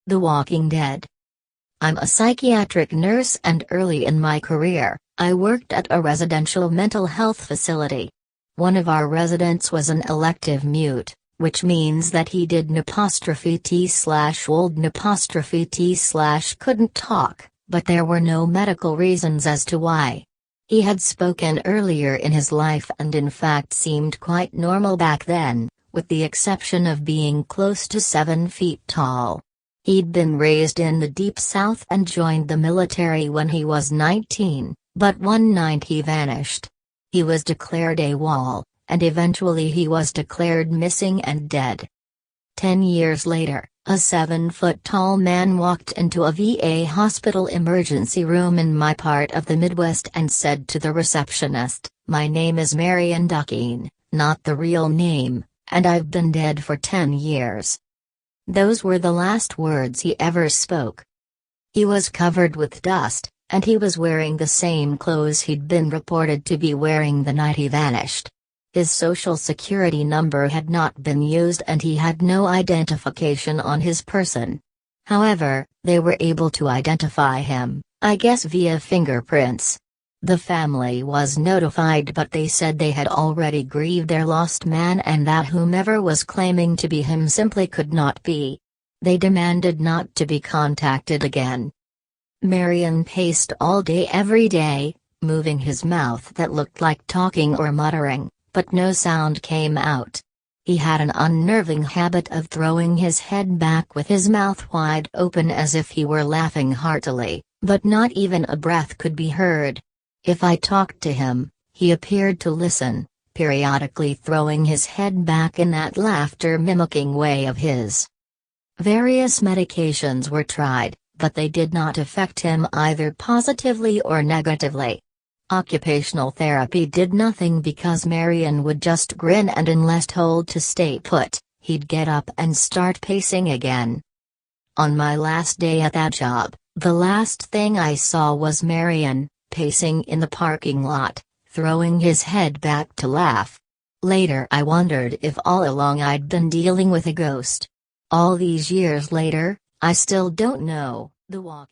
The Walking Dead. I'm a psychiatric nurse, and early in my career, I worked at a residential mental health facility. One of our residents was an elective mute, which means that he did N'(old) couldn't talk, but there were no medical reasons as to why. He had spoken earlier in his life and in fact seemed quite normal back then, with the exception of being close to 7 feet tall. He'd been raised in the Deep South and joined the military when he was 19, but one night he vanished. He was declared AWOL, and eventually he was declared missing and dead. 10 years later, a 7-foot-tall man walked into a VA hospital emergency room in my part of the Midwest and said to the receptionist, "My name is Marion Duckeen, not the real name, and I've been dead for 10 years." Those were the last words he ever spoke. He was covered with dust, and he was wearing the same clothes he'd been reported to be wearing the night he vanished. His social security number had not been used and he had no identification on his person. However, they were able to identify him, I guess via fingerprints. The family was notified, but they said they had already grieved their lost man and that whomever was claiming to be him simply could not be. They demanded not to be contacted again. Marion paced all day every day, moving his mouth that looked like talking or muttering, but no sound came out. He had an unnerving habit of throwing his head back with his mouth wide open as if he were laughing heartily, but not even a breath could be heard. If I talked to him, he appeared to listen, periodically throwing his head back in that laughter-mimicking way of his. Various medications were tried, but they did not affect him either positively or negatively. Occupational therapy did nothing because Marion would just grin, and unless told to stay put, he'd get up and start pacing again. On my last day at that job, the last thing I saw was Marion, pacing in the parking lot, throwing his head back to laugh. Later I wondered if all along I'd been dealing with a ghost. All these years later, I still don't know. The Walking